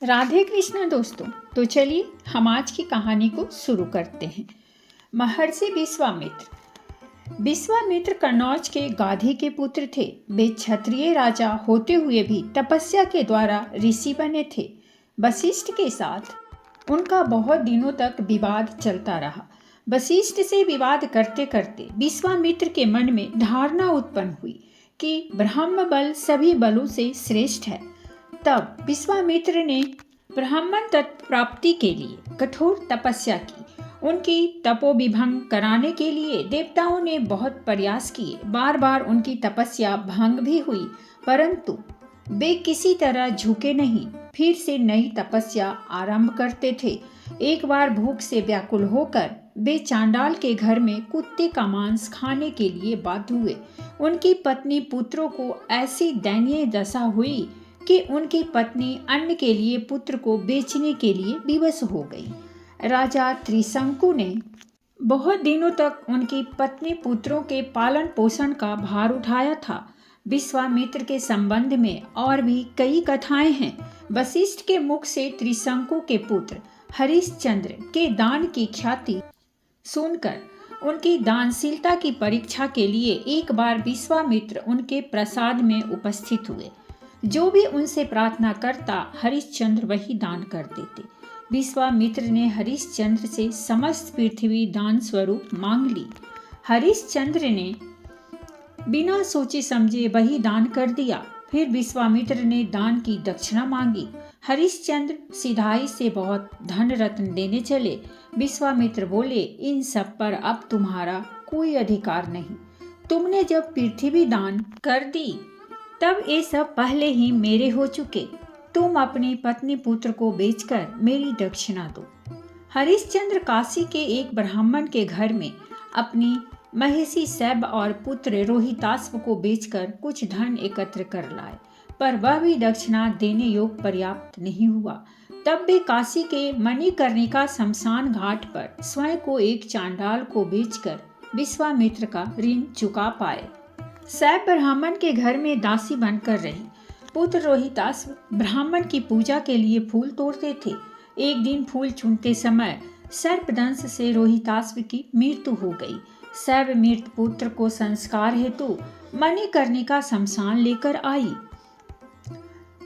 राधे कृष्ण दोस्तों। तो चलिए हम आज की कहानी को शुरू करते हैं। महर्षि विश्वामित्र कन्नौज के गाधी के पुत्र थे। वे क्षत्रिय राजा होते हुए भी तपस्या के द्वारा ऋषि बने थे। वशिष्ठ के साथ उनका बहुत दिनों तक विवाद चलता रहा। वशिष्ठ से विवाद करते करते विश्वामित्र के मन में धारणा उत्पन्न हुई कि ब्रह्म बल सभी बलों से श्रेष्ठ है। तब विश्वामित्र ने ब्राह्मण तत्व प्राप्ति के लिए कठोर तपस्या की। उनकी तपोविभंग कराने के लिए देवताओं ने बहुत प्रयास किए। बार बार उनकी तपस्या भंग भी हुई, परंतु वे किसी तरह झुके नहीं। फिर से नई तपस्या आरंभ करते थे। एक बार भूख से व्याकुल होकर वे चांडाल के घर में कुत्ते का मांस खाने के लिए बाध्य हुए। उनकी पत्नी पुत्रों को ऐसी दयनीय दशा हुई कि उनकी पत्नी अन्न के लिए पुत्र को बेचने के लिए विवश हो गई। राजा त्रिशंकु ने बहुत दिनों तक उनकी पत्नी पुत्रों के पालन पोषण का भार उठाया था। विश्वामित्र के संबंध में और भी कई कथाएं हैं। वशिष्ठ के मुख से त्रिशंकु के पुत्र हरिश्चंद्र के दान की ख्याति सुनकर उनकी दानशीलता की परीक्षा के लिए एक बार विश्वामित्र उनके प्रसाद में उपस्थित हुए। जो भी उनसे प्रार्थना करता हरिश्चंद्र वही दान कर देते। विश्वामित्र ने हरिश्चंद्र से समस्त पृथ्वी दान स्वरूप मांग ली। हरिश्चंद्र ने बिना सोचे समझे वही दान कर दिया। फिर विश्वामित्र ने दान की दक्षिणा मांगी। हरिश्चंद्र सिधाई से बहुत धन रत्न देने चले। विश्वामित्र बोले, इन सब पर अब तुम्हारा कोई अधिकार नहीं। तुमने जब पृथ्वी दान कर दी तब ये सब पहले ही मेरे हो चुके। तुम अपनी पत्नी पुत्र को बेचकर मेरी दक्षिणा दो। हरिश्चंद्र काशी के एक ब्राह्मण के घर में अपनी महिषी शैब और पुत्र रोहिताश्व को बेचकर कुछ धन एकत्र कर लाए, पर वह भी दक्षिणा देने योग पर्याप्त नहीं हुआ। तब वे काशी के मणिकर्णिका शमशान घाट पर स्वयं को एक चांडाल को बेचकर विश्वामित्र का ऋण चुका पाए। शैब ब्राह्मण के घर में दासी बनकर रही। पुत्र रोहिताश्व ब्राह्मण की पूजा के लिए फूल तोड़ते थे। एक दिन फूल चुनते समय सर्पदंश से रोहिताश्व की मृत्यु हो गई। शैब मृत पुत्र को संस्कार हेतु मणिकर्णिका शमशान लेकर आई।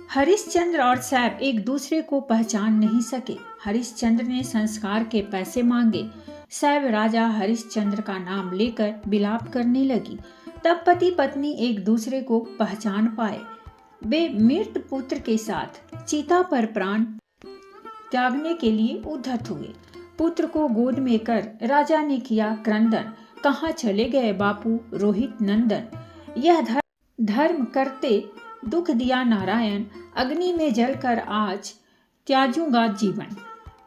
हरिश्चंद्र और शैब एक दूसरे को पहचान नहीं सके। हरिश्चंद्र ने संस्कार के पैसे मांगे। शैब राजा हरिश्चंद्र का नाम लेकर विलाप करने लगी। तब पति पत्नी एक दूसरे को पहचान पाए। वे मृत पुत्र के साथ चिता पर प्राण त्यागने के लिए उद्धत हुए। पुत्र को गोद में कर राजा ने किया क्रंदन, कहाँ चले गए बापू रोहित नंदन। यह धर्म करते दुख दिया नारायण, अग्नि में जलकर आज त्याजूंगा जीवन।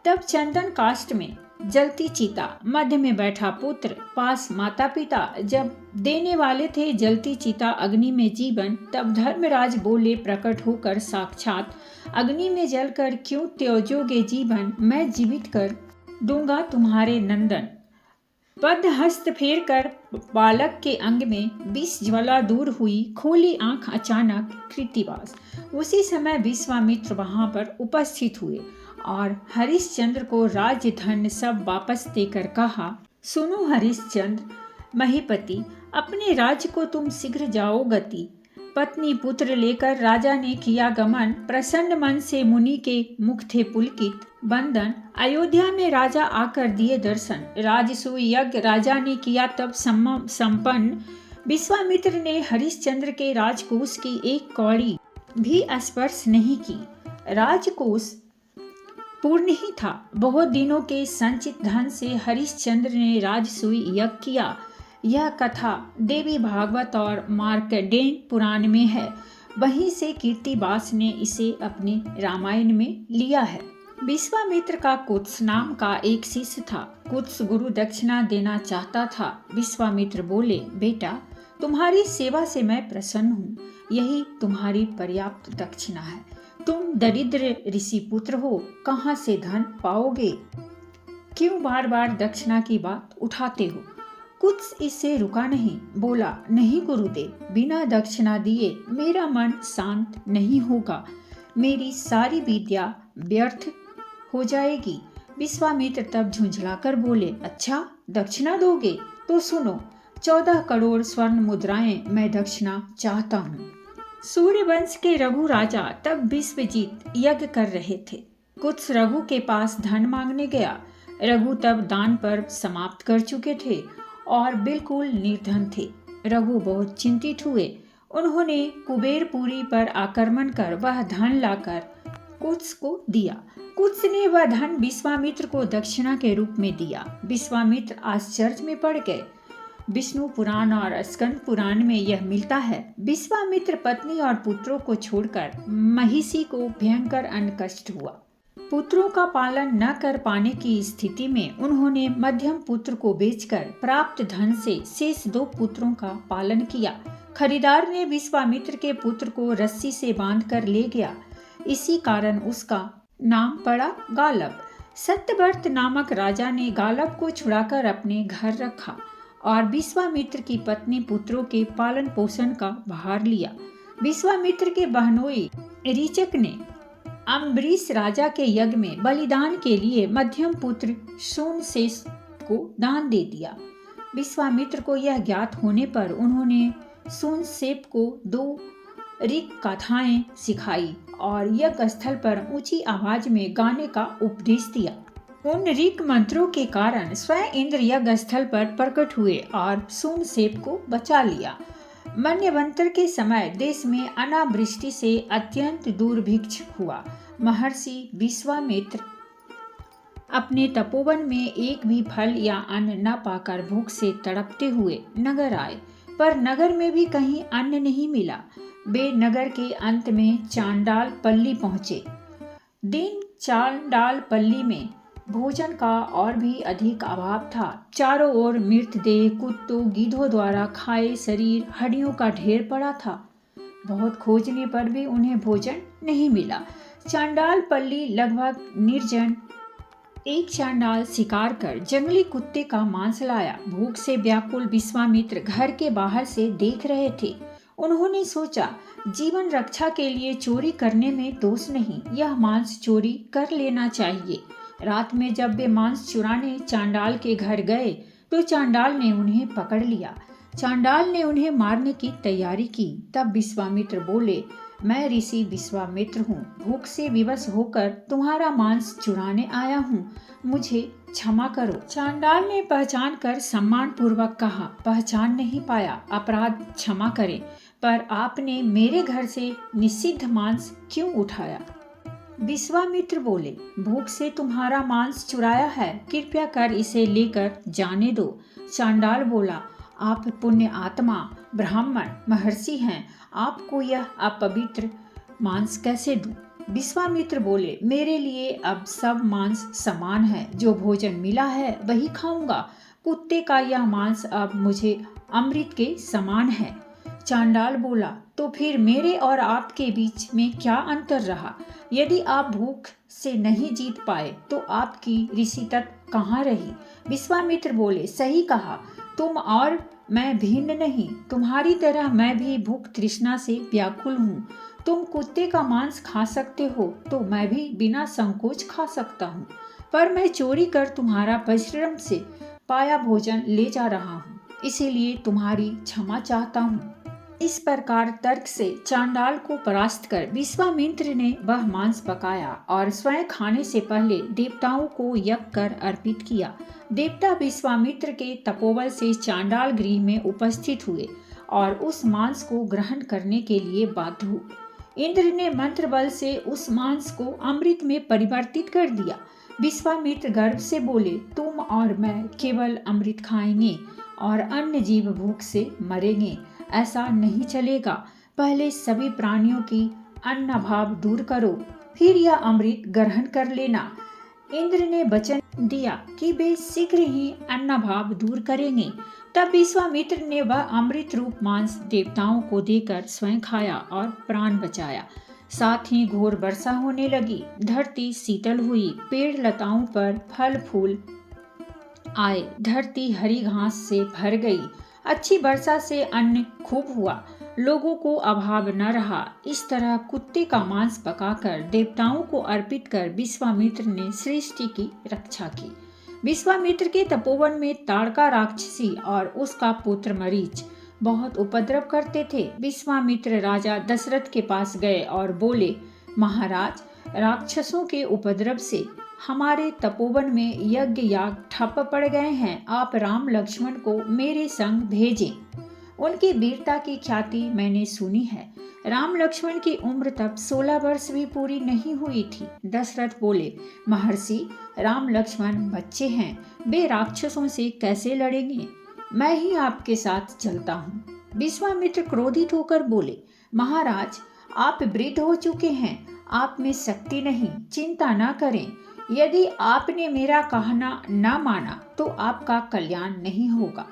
तब चंदन काष्ठ में जलती चिता, मध्य में बैठा पुत्र, पास माता पिता। जब देने वाले थे जलती चिता अग्नि में जीवन, तब धर्मराज बोले प्रकट होकर साक्षात, अग्नि में जलकर क्यों त्याजोगे जीवन, मैं जीवित कर दूंगा तुम्हारे नंदन। बद्ध हस्त फेर कर बालक के अंग में विष ज्वाला दूर हुई, खोली आंख अचानक कृतिवास। उसी समय विश्वामित्र वहां पर उपस्थित हुए और हरिश्चंद्र को राज्य धन सब वापस देकर कहा, सुनो हरिश्चंद्र महीपति, अपने राज्य को तुम शीघ्र जाओ गति। पत्नी पुत्र लेकर राजा ने किया गमन। प्रसन्न मन से मुनि के मुख थे पुलकित बंदन। अयोध्या में राजा आकर दिए दर्शन। राजसूय यज्ञ राजा ने किया तब संपन्न। विश्वामित्र ने हरिश्चंद्र के राजकोष की एक कौड़ी भी स्पर्श नहीं की। राजकोष पूर्ण ही था। बहुत दिनों के संचित धन से हरिश्चंद्र ने राजसूय यज्ञ किया। यह कथा देवी भागवत और मार्कंडेय पुराण में है। वहीं से कीर्तिवास ने इसे अपने रामायण में लिया है। विश्वामित्र का कुत्स नाम का एक शिष्य था। कुत्स गुरु दक्षिणा देना चाहता था। विश्वामित्र बोले, बेटा तुम्हारी सेवा से मैं प्रसन्न हूँ, यही तुम्हारी पर्याप्त दक्षिणा है। तुम दरिद्र ऋषि पुत्र हो, कहाँ से धन पाओगे? क्यों बार बार दक्षिणा की बात उठाते हो? कुत्स इससे रुका नहीं, बोला, नहीं गुरुदेव, बिना दक्षिणा दिए मेरा मन शांत नहीं होगा। मेरी सारी विद्या व्यर्थ हो जाएगी। विश्वामित्र तब झुंझलाकर बोले, अच्छा दक्षिणा दोगे? तो सुनो, 14 करोड़ स्वर्ण मुद्राएं मैं दक्षिणा चाहता हूँ। सूर्यवंश के रघु राजा तब विश्वजीत यज्ञ कर रहे थे। कुछ रघु के पास धन मांगने गया। रघु तब दान पर्व समाप्त कर चुके थे और बिल्कुल निर्धन थे। रघु बहुत चिंतित हुए। उन्होंने कुबेरपुरी पर आक्रमण कर वह धन लाकर कुछ को दिया। कुछ ने वह धन विश्वामित्र को दक्षिणा के रूप में दिया। विश्वामित्र आश्चर्य में पड़ गए। विष्णु पुराण और स्कंद पुराण में यह मिलता है। विश्वामित्र पत्नी और पुत्रों को छोड़कर महिषी को भयंकर अन्न कष्ट हुआ। पुत्रों का पालन न कर पाने की स्थिति में उन्होंने मध्यम पुत्र को बेचकर प्राप्त धन से शेष 2 पुत्रों का पालन किया। खरीदार ने विश्वामित्र के पुत्र को रस्सी से बांधकर ले गया। इसी कारण उसका नाम पड़ा गालब। सत्यव्रत नामक राजा ने गालब को छुड़ाकर अपने घर रखा और विश्वामित्र की पत्नी पुत्रों के पालन पोषण का भार लिया। विश्वामित्र के बहनोई रीचक ने अम्बरीश राजा के यज्ञ में बलिदान के लिए मध्यम पुत्र सोमशेष को दान दे दिया। विश्वामित्र को यह ज्ञात होने पर उन्होंने सोमशेष को 2 ऋक कथाएं सिखाई और यज्ञ स्थल पर ऊंची आवाज में गाने का उपदेश दिया। उन ऋक मंत्रों के कारण स्वयं इंद्र यज्ञ स्थल पर प्रकट हुए और सोमशेष को बचा लिया। मन्वंतर के समय देश में अनावृष्टि से अत्यंत दुर्भिक्ष हुआ। महर्षि विश्वामित्र अपने तपोवन में एक भी फल या अन्न न पाकर भूख से तड़पते हुए नगर आए, पर नगर में भी कहीं अन्न नहीं मिला। वे नगर के अंत में चांडाल पल्ली पहुंचे। दिन चांडाल पल्ली में भोजन का और भी अधिक अभाव था। चारों ओर मृतदेह, कुत्तों, गीधों द्वारा खाए शरीर, हड्डियों का ढेर पड़ा था। बहुत खोजने पर भी उन्हें भोजन नहीं मिला। चांडाल पल्ली लगभग निर्जन। एक चांडाल शिकार कर जंगली कुत्ते का मांस लाया। भूख से व्याकुल विश्वामित्र घर के बाहर से देख रहे थे। उन्होंने सोचा, जीवन रक्षा के लिए चोरी करने में दोष नहीं, यह मांस चोरी कर लेना चाहिए। रात में जब वे मांस चुराने चांडाल के घर गए तो चांडाल ने उन्हें पकड़ लिया। चांडाल ने उन्हें मारने की तैयारी की। तब विश्वामित्र बोले, मैं ऋषि विश्वामित्र हूँ, भूख से विवश होकर तुम्हारा मांस चुराने आया हूँ, मुझे क्षमा करो। चांडाल ने पहचान कर सम्मान पूर्वक कहा, पहचान नहीं पाया, अपराध क्षमा करें, पर आपने मेरे घर से निषिद्ध मांस क्यों उठाया? विश्वामित्र बोले, भूख से तुम्हारा मांस चुराया है, कृपया कर इसे लेकर जाने दो। चांडाल बोला, आप पुण्य आत्मा ब्राह्मण महर्षि हैं, आपको यह अपवित्र मांस कैसे दूं? विश्वामित्र बोले, मेरे लिए अब सब मांस समान है, जो भोजन मिला है वही खाऊंगा। कुत्ते का यह मांस अब मुझे अमृत के समान है। चांडाल बोला, तो फिर मेरे और आपके बीच में क्या अंतर रहा? यदि आप भूख से नहीं जीत पाए तो आपकी ऋषित्व कहाँ रही? विश्वामित्र बोले, सही कहा, तुम और मैं भिन्न नहीं, तुम्हारी तरह मैं भी भूख तृष्णा से व्याकुल हूँ। तुम कुत्ते का मांस खा सकते हो तो मैं भी बिना संकोच खा सकता हूँ, पर मैं चोरी कर तुम्हारा परिश्रम से पाया भोजन ले जा रहा हूँ, इसीलिए तुम्हारी क्षमा चाहता हूँ। इस प्रकार तर्क से चांडाल को परास्त कर विश्वामित्र ने वह मांस पकाया और स्वयं खाने से पहले देवताओं को यज्ञ कर अर्पित किया। देवता विश्वामित्र के तपोबल से चांडाल गृह में उपस्थित हुए और उस मांस को ग्रहण करने के लिए बाध्य हुए। इंद्र ने मंत्र बल से उस मांस को अमृत में परिवर्तित कर दिया। विश्वामित्र गर्व से बोले, तुम और मैं केवल अमृत खाएंगे और अन्य जीव भूख से मरेंगे। ऐसा नहीं चलेगा, पहले सभी प्राणियों की अन्नाभाव दूर करो, फिर यह अमृत ग्रहण कर लेना। इंद्र ने वचन दिया कि वे शीघ्र ही अन्नाभाव दूर करेंगे। तब विश्वामित्र ने वह अमृत रूप मांस देवताओं को देकर स्वयं खाया और प्राण बचाया। साथ ही घोर वर्षा होने लगी, धरती शीतल हुई, पेड़ लताओं पर फल फूल आए, धरती हरी घास से भर गई। अच्छी वर्षा से अन्न खूब हुआ। लोगों को अभाव न रहा। इस तरह कुत्ते का मांस पकाकर देवताओं को अर्पित कर विश्वामित्र ने सृष्टि की रक्षा की। विश्वामित्र के तपोवन में ताड़का राक्षसी और उसका पुत्र मरीच बहुत उपद्रव करते थे। विश्वामित्र राजा दशरथ के पास गए और बोले, महाराज, राक्षसों के उपद्रव से हमारे तपोवन में यज्ञ याग ठप पड़ गए हैं। आप राम लक्ष्मण को मेरे संग भेजें। उनकी वीरता की ख्याति मैंने सुनी है। राम लक्ष्मण की उम्र तब 16 वर्ष भी पूरी नहीं हुई थी। दशरथ बोले, महर्षि, राम लक्ष्मण बच्चे हैं, वे राक्षसों से कैसे लड़ेंगे? मैं ही आपके साथ चलता हूँ। विश्वामित्र क्रोधित होकर बोले, महाराज, आप वृद्ध हो चुके हैं, आप में शक्ति नहीं, चिंता न करें। यदि आपने मेरा कहना न माना तो आपका कल्याण नहीं होगा।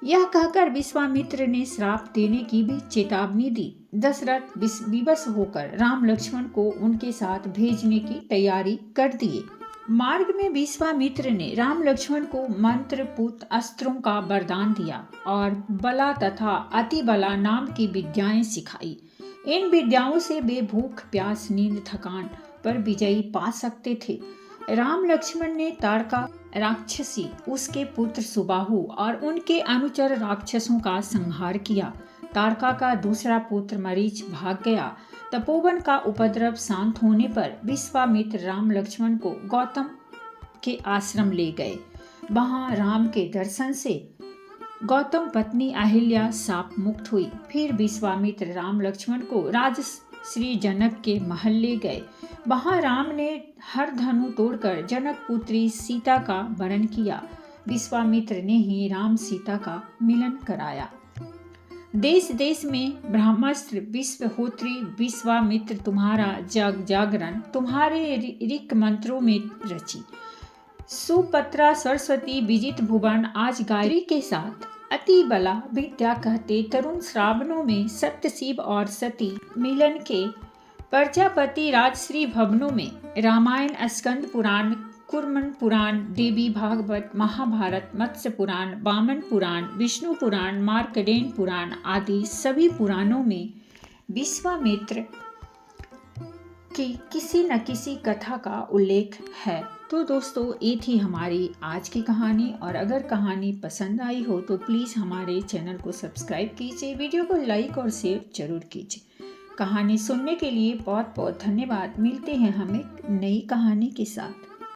यह कहकर विश्वामित्र ने श्राप देने की भी चेतावनी दी। दशरथ विवश होकर राम लक्ष्मण को उनके साथ भेजने की तैयारी कर दिए। मार्ग में विश्वामित्र ने राम लक्ष्मण को मंत्रपूत अस्त्रों का वरदान दिया और बला तथा अति बला नाम की विद्याएं सिखाई। इन विद्याओं से वे भूख, प्यास, नींद, थकान पर विजयी पा सकते थे। राम लक्ष्मण ने ताड़का राक्षसी, उसके पुत्र सुबाहु और उनके अनुचर राक्षसों का संहार किया। ताड़का का दूसरा पुत्र मरीच भाग गया। तपोवन का उपद्रव शांत होने पर विश्वामित्र राम लक्ष्मण को गौतम के आश्रम ले गए। वहां राम के दर्शन से गौतम पत्नी अहिल्या शाप मुक्त हुई। फिर विश्वामित्र राम लक्ष्मण को राजश्री जनक के महल ले गए। वहां राम ने हर धनु तोड़कर जनक पुत्री सीता का वरण किया। विश्वामित्र ने ही राम सीता का मिलन कराया। देश देश में ब्रह्मास्त्र, विश्वहोत्री, विश्वामित्र तुम्हारा जग जागरण तुम्हारे ऋक मंत्रों में रची। सुपत्रा सरस्वती विजित भुवन आज गायत्री के साथ अति बला विद्या कहते तरुण श्रावणों में सत्य शिव और सती मिलन के प्रजापति राजश्री भवनों में रामायण, स्कंद पुराण, कुर्मन पुराण, देवी भागवत, महाभारत, मत्स्य पुराण, वामन पुराण, विष्णु पुराण, मार्कंडेय पुराण आदि सभी पुराणों में विश्वामित्र की किसी न किसी कथा का उल्लेख है। तो दोस्तों, ये थी हमारी आज की कहानी और अगर कहानी पसंद आई हो तो प्लीज़ हमारे चैनल को सब्सक्राइब कीजिए, वीडियो को लाइक और शेयर जरूर कीजिए। कहानी सुनने के लिए बहुत बहुत धन्यवाद। मिलते हैं हम एक नई कहानी के साथ।